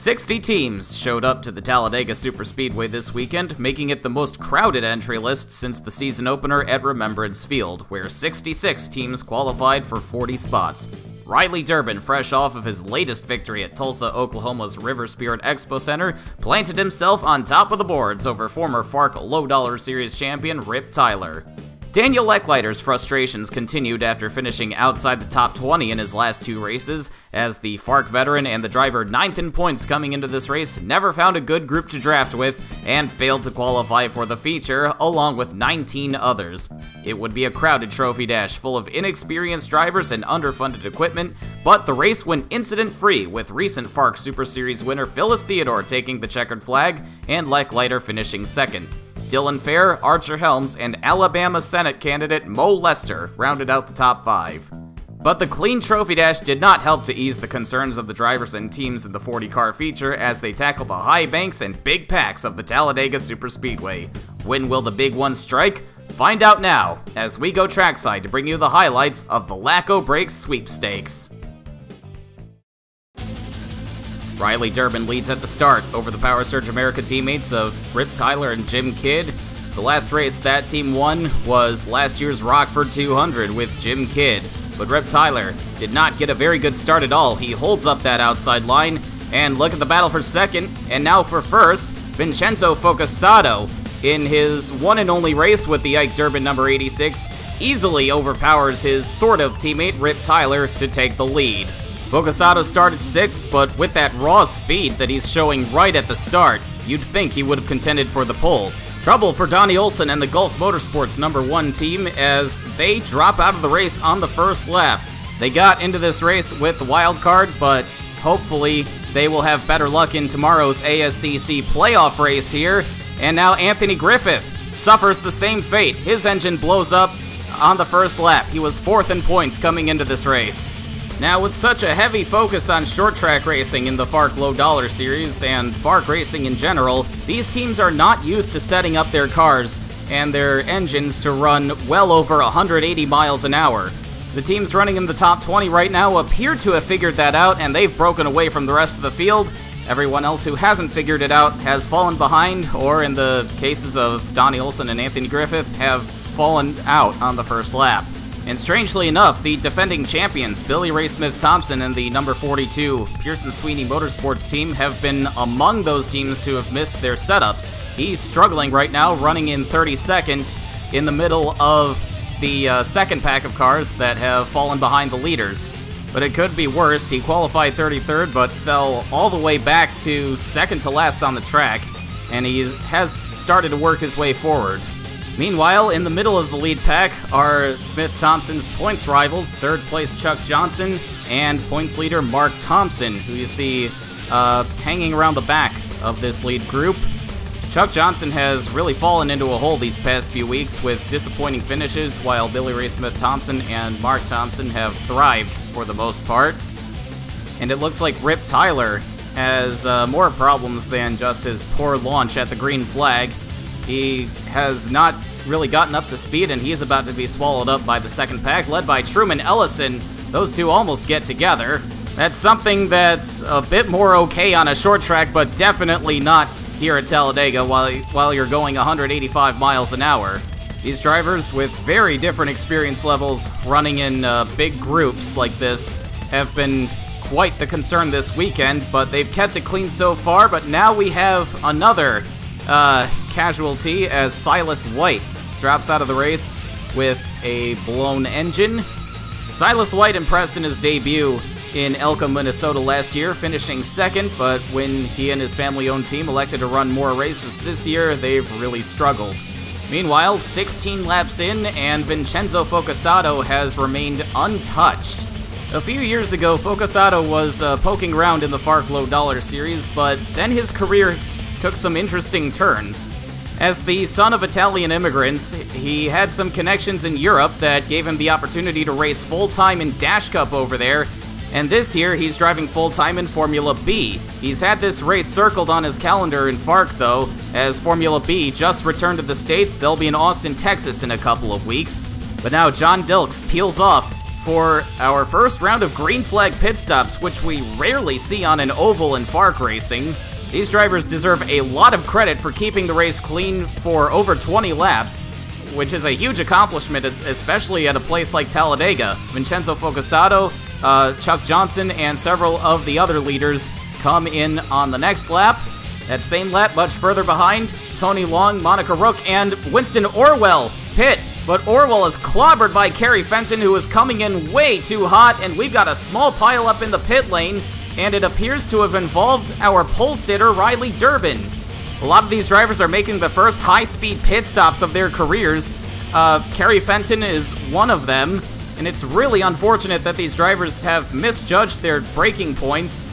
60 teams showed up to the Talladega Superspeedway this weekend, making it the most crowded entry list since the season opener at Remembrance Field, where 66 teams qualified for 40 spots. Riley Durbin, fresh off of his latest victory at Tulsa, Oklahoma's River Spirit Expo Center, planted himself on top of the boards over former FARC Low Dollar Series champion Rip Tyler. Daniel Leckliter's frustrations continued after finishing outside the top 20 in his last two races, as the FARC veteran and the driver 9th in points coming into this race never found a good group to draft with and failed to qualify for the feature, along with 19 others. It would be a crowded trophy dash full of inexperienced drivers and underfunded equipment, but the race went incident-free, with recent FARC Super Series winner Phyllis Theodore taking the checkered flag and Leckliter finishing second. Dylan Fair, Archer Helms, and Alabama Senate candidate Mo Lester rounded out the top 5. But the clean trophy dash did not help to ease the concerns of the drivers and teams in the 40-car feature as they tackled the high banks and big packs of the Talladega Superspeedway. When will the big one strike? Find out now, as we go trackside to bring you the highlights of the Laco Breaks sweepstakes. Riley Durbin leads at the start over the Power Surge America teammates of Rip Tyler and Jim Kidd. The last race that team won was last year's Rockford 200 with Jim Kidd, but Rip Tyler did not get a very good start at all. He holds up that outside line, and look at the battle for second, and now for first, Vincenzo Focasato, in his one and only race with the Ike Durbin number 86, easily overpowers his sort of teammate Rip Tyler to take the lead. Focasato started 6th, but with that raw speed that he's showing right at the start, you'd think he would have contended for the pole. Trouble for Donnie Olson and the Gulf Motorsports number 1 team as they drop out of the race on the first lap. They got into this race with the wild card, but hopefully they will have better luck in tomorrow's ASCC playoff race here. And now Anthony Griffith suffers the same fate. His engine blows up on the first lap. He was 4th in points coming into this race. Now, with such a heavy focus on short track racing in the FARC Low Dollar Series and FARC racing in general, these teams are not used to setting up their cars and their engines to run well over 180 miles an hour. The teams running in the top 20 right now appear to have figured that out, and they've broken away from the rest of the field. Everyone else who hasn't figured it out has fallen behind, or in the cases of Donnie Olson and Anthony Griffith, have fallen out on the first lap. And strangely enough, the defending champions, Billy Ray Smith-Thompson and the number 42 Pearson Sweeney Motorsports team, have been among those teams to have missed their setups. He's struggling right now, running in 32nd in the middle of the second pack of cars that have fallen behind the leaders. But it could be worse. He qualified 33rd, but fell all the way back to second to last on the track, and he has started to work his way forward. Meanwhile, in the middle of the lead pack are Smith-Thompson's points rivals, 3rd place Chuck Johnson and points leader Mark Thompson, who you see hanging around the back of this lead group. Chuck Johnson has really fallen into a hole these past few weeks with disappointing finishes, while Billy Ray Smith-Thompson and Mark Thompson have thrived for the most part. And it looks like Rip Tyler has more problems than just his poor launch at the green flag. He has not really gotten up to speed, and he's about to be swallowed up by the second pack, led by Truman Ellison. Those two almost get together. That's something that's a bit more okay on a short track, but definitely not here at Talladega while you're going 185 miles an hour. These drivers with very different experience levels running in big groups like this have been quite the concern this weekend, but they've kept it clean so far. But now we have another casualty as Silas White drops out of the race with a blown engine. Silas White impressed in his debut in Elko, Minnesota last year, finishing 2nd, but when he and his family-owned team elected to run more races this year, they've really struggled. Meanwhile, 16 laps in, and Vincenzo Focasato has remained untouched. A few years ago, Focasato was poking around in the FARC Low Dollar Series, but then his career took some interesting turns. As the son of Italian immigrants, he had some connections in Europe that gave him the opportunity to race full-time in Dash Cup over there, and this year he's driving full-time in Formula B. He's had this race circled on his calendar in FARC, though, as Formula B just returned to the States. They'll be in Austin, Texas in a couple of weeks. But now John Dilks peels off for our first round of green flag pit stops, which we rarely see on an oval in FARC racing. These drivers deserve a lot of credit for keeping the race clean for over 20 laps, which is a huge accomplishment, especially at a place like Talladega. Vincenzo Focasato, Chuck Johnson, and several of the other leaders come in on the next lap. That same lap, much further behind, Tony Long, Monica Rook, and Winston Orwell pit. But Orwell is clobbered by Kerry Fenton, who is coming in way too hot, and we've got a small pileup in the pit lane, and it appears to have involved our pole sitter, Riley Durbin. A lot of these drivers are making the first high-speed pit stops of their careers. Kerry Fenton is one of them, and it's really unfortunate that these drivers have misjudged their braking points.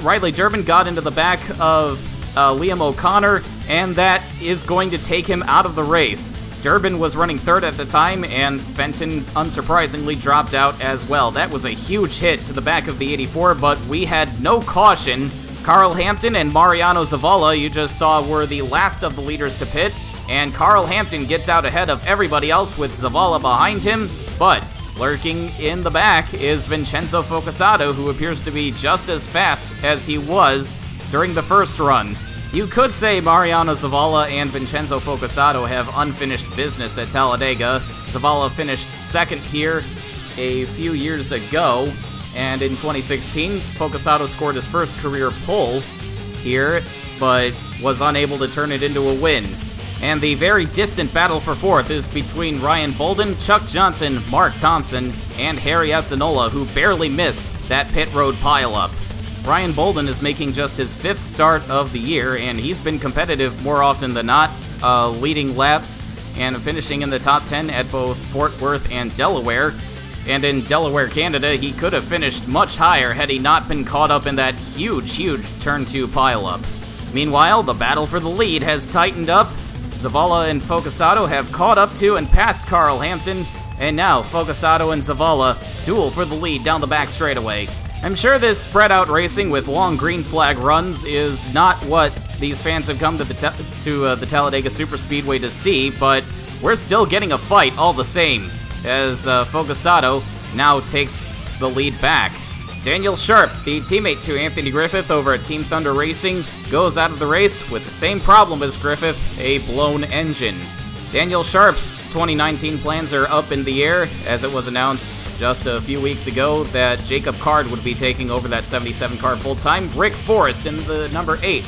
Riley Durbin got into the back of Liam O'Connor, and that is going to take him out of the race. Durbin was running third at the time, and Fenton, unsurprisingly, dropped out as well. That was a huge hit to the back of the 84, but we had no caution. Carl Hampton and Mariano Zavala, you just saw, were the last of the leaders to pit, and Carl Hampton gets out ahead of everybody else with Zavala behind him, but lurking in the back is Vincenzo Focasato, who appears to be just as fast as he was during the first run. You could say Mariano Zavala and Vincenzo Focasato have unfinished business at Talladega. Zavala finished second here a few years ago, and in 2016, Focasato scored his first career pole here, but was unable to turn it into a win. And the very distant battle for fourth is between Ryan Bolden, Chuck Johnson, Mark Thompson, and Harry Asinola, who barely missed that pit road pileup. Ryan Bolden is making just his fifth start of the year, and he's been competitive more often than not, leading laps and finishing in the top 10 at both Fort Worth and Delaware. And in Delaware, Canada, he could have finished much higher had he not been caught up in that huge Turn 2 pileup. Meanwhile, the battle for the lead has tightened up. Zavala and Focasato have caught up to and passed Carl Hampton, and now Focasato and Zavala duel for the lead down the back straightaway. I'm sure this spread-out racing with long green flag runs is not what these fans have come to the Talladega Superspeedway to see, but we're still getting a fight all the same, as Focasato now takes the lead back. Daniel Sharp, the teammate to Anthony Griffith over at Team Thunder Racing, goes out of the race with the same problem as Griffith, a blown engine. Daniel Sharp's 2019 plans are up in the air, as it was announced just a few weeks ago that Jacob Card would be taking over that 77 car full-time. Rick Forrest in the number 8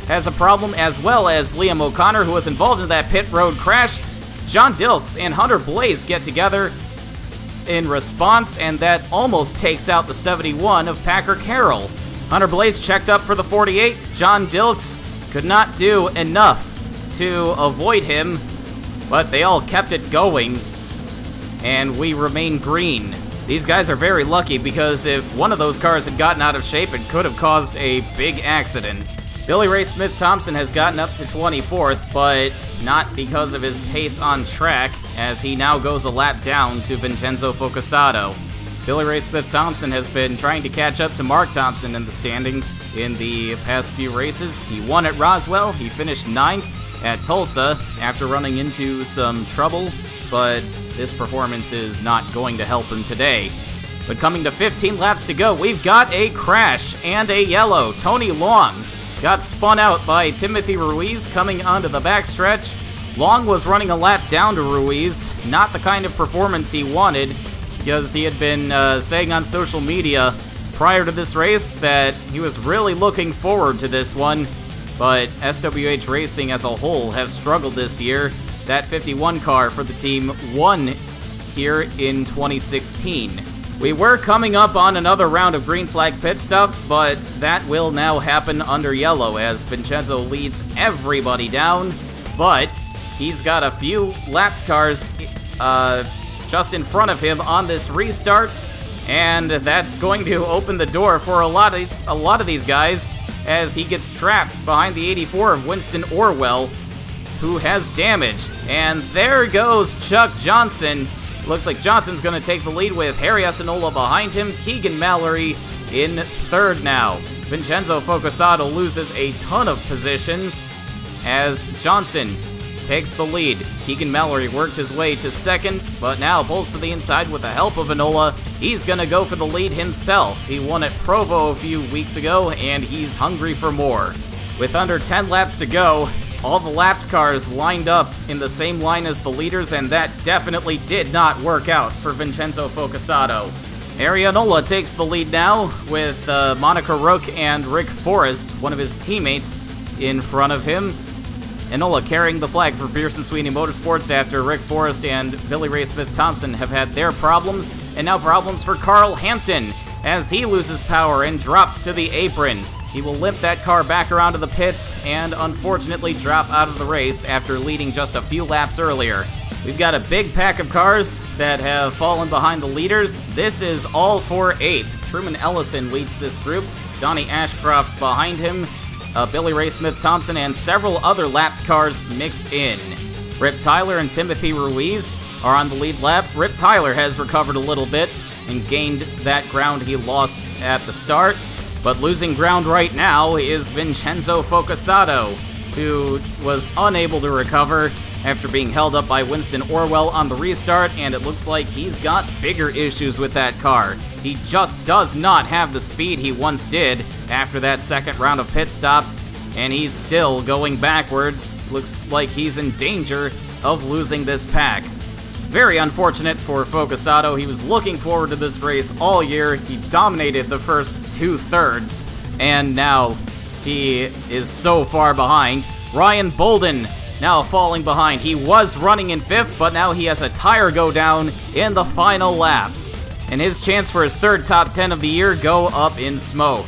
has a problem, as well as Liam O'Connor, who was involved in that pit road crash. John Diltz and Hunter Blaze get together in response, and that almost takes out the 71 of Packer Carroll. Hunter Blaze checked up for the 48. John Diltz could not do enough to avoid him, but they all kept it going, and we remain green. These guys are very lucky, because if one of those cars had gotten out of shape, it could have caused a big accident. Billy Ray Smith-Thompson has gotten up to 24th, but not because of his pace on track, as he now goes a lap down to Vincenzo Focasato. Billy Ray Smith-Thompson has been trying to catch up to Mark Thompson in the standings in the past few races. He won at Roswell, he finished 9th at Tulsa after running into some trouble, but this performance is not going to help him today. But coming to 15 laps to go, we've got a crash and a yellow. Tony Long got spun out by Timothy Ruiz coming onto the backstretch. Long was running a lap down to Ruiz, not the kind of performance he wanted, because he had been saying on social media prior to this race that he was really looking forward to this one, but SWH Racing as a whole have struggled this year. That 51 car for the team won here in 2016. We were coming up on another round of green flag pit stops, but that will now happen under yellow as Vincenzo leads everybody down, but he's got a few lapped cars just in front of him on this restart, and that's going to open the door for a lot of these guys as he gets trapped behind the 84 of Winston Orwell, who has damage. And there goes Chuck Johnson. Looks like Johnson's going to take the lead with Harry Asinola behind him. Keegan Mallory in third now. Vincenzo Focasato loses a ton of positions as Johnson takes the lead. Keegan Mallory worked his way to second, but now pulls to the inside with the help of Enola. He's gonna go for the lead himself. He won at Provo a few weeks ago, and he's hungry for more. With under 10 laps to go, all the lapped cars lined up in the same line as the leaders, and that definitely did not work out for Vincenzo Focasato. Harry Enola takes the lead now with Monica Rook and Rick Forrest, one of his teammates, in front of him. Enola carrying the flag for Pearson Sweeney Motorsports after Rick Forrest and Billy Ray Smith-Thompson have had their problems, and now problems for Carl Hampton as he loses power and drops to the apron. He will limp that car back around to the pits and unfortunately drop out of the race after leading just a few laps earlier. We've got a big pack of cars that have fallen behind the leaders. This is all for 8th. Truman Ellison leads this group, Donnie Ashcroft behind him, Billy Ray Smith-Thompson, and several other lapped cars mixed in. Rip Tyler and Timothy Ruiz are on the lead lap. Rip Tyler has recovered a little bit and gained that ground he lost at the start, but losing ground right now is Vincenzo Focasato, who was unable to recover after being held up by Winston Orwell on the restart, and it looks like he's got bigger issues with that car. He just does not have the speed he once did after that second round of pit stops, and he's still going backwards. Looks like he's in danger of losing this pack. Very unfortunate for Focasato. He was looking forward to this race all year. He dominated the first 2/3, and now he is so far behind. Ryan Bolden now falling behind. He was running in 5th, but now he has a tire go down in the final laps, and his chance for his 3rd top 10 of the year go up in smoke.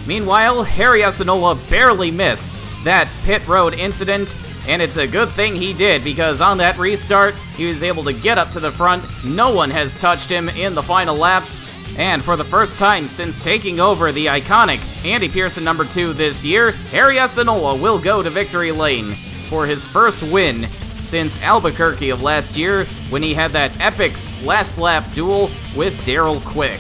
Meanwhile, Harry Enola barely missed that pit road incident, and it's a good thing he did, because on that restart, he was able to get up to the front. No one has touched him in the final laps, and for the first time since taking over the iconic Andy Pearson number 2 this year, Harry Enola will go to victory lane for his first win since Albuquerque of last year, when he had that epic last lap duel with Darrell Quick.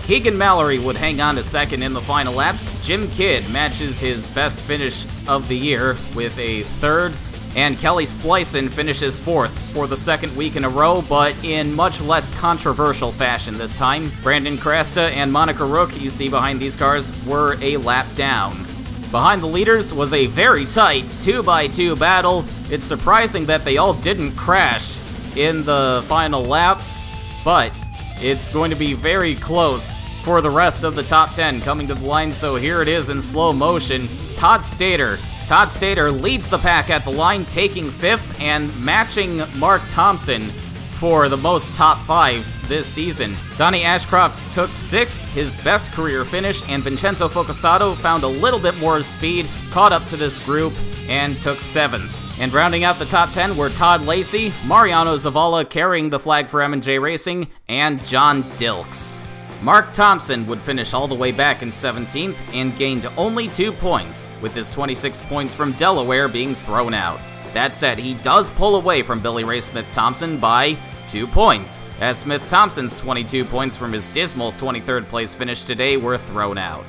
Keegan Mallory would hang on to second in the final laps. Jim Kidd matches his best finish of the year with a 3rd, and Kelly Splicin finishes 4th for the 2nd week in a row, but in much less controversial fashion this time. Brandon Crasta and Monica Rook, you see behind these cars, were a lap down. Behind the leaders was a very tight 2x2 battle. It's surprising that they all didn't crash in the final laps, but it's going to be very close for the rest of the top 10 coming to the line, so here it is in slow motion. Todd Stater leads the pack at the line, taking 5th and matching Mark Thompson for the most top 5s this season. Donnie Ashcroft took 6th, his best career finish, and Vincenzo Focasato found a little bit more speed, caught up to this group, and took 7th. And rounding out the top 10 were Todd Lacey, Mariano Zavala carrying the flag for M&J Racing, and John Dilks. Mark Thompson would finish all the way back in 17th and gained only 2 points, with his 26 points from Delaware being thrown out. That said, he does pull away from Billy Ray Smith-Thompson by 2 points, as Smith-Thompson's 22 points from his dismal 23rd place finish today were thrown out.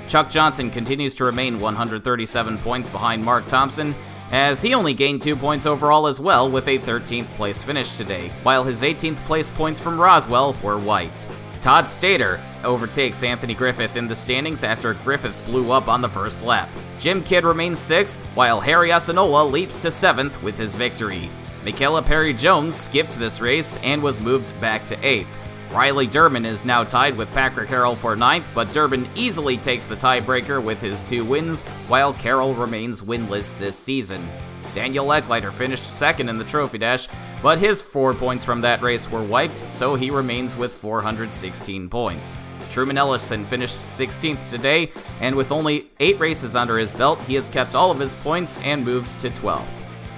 Chuck Johnson continues to remain 137 points behind Mark Thompson, as he only gained 2 points overall as well with a 13th place finish today, while his 18th place points from Roswell were wiped. Todd Stater overtakes Anthony Griffith in the standings after Griffith blew up on the first lap. Jim Kidd remains 6th, while Harry Enola leaps to 7th with his victory. Michaela Perry-Jones skipped this race and was moved back to 8th. Riley Durbin is now tied with Patrick Carroll for 9th, but Durbin easily takes the tiebreaker with his 2 wins, while Carroll remains winless this season. Daniel Eckleiter finished 2nd in the Trophy Dash, but his 4 points from that race were wiped, so he remains with 416 points. Truman Ellison finished 16th today, and with only 8 races under his belt, he has kept all of his points and moves to 12th.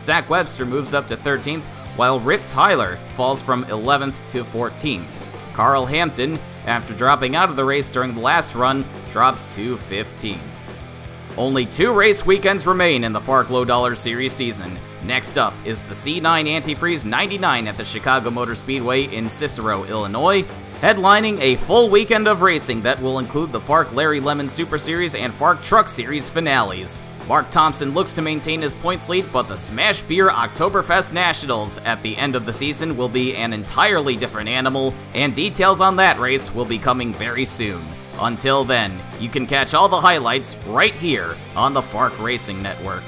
Zach Webster moves up to 13th, while Rip Tyler falls from 11th to 14th. Carl Hampton, after dropping out of the race during the last run, drops to 15th. Only 2 race weekends remain in the FARC Low Dollar Series season. Next up is the C9 Antifreeze 99 at the Chicago Motor Speedway in Cicero, Illinois, headlining a full weekend of racing that will include the FARC Larry Lemon Super Series and FARC Truck Series finales. Mark Thompson looks to maintain his points lead, but the Smash Beer Oktoberfest Nationals at the end of the season will be an entirely different animal, and details on that race will be coming very soon. Until then, you can catch all the highlights right here on the FARC Racing Network.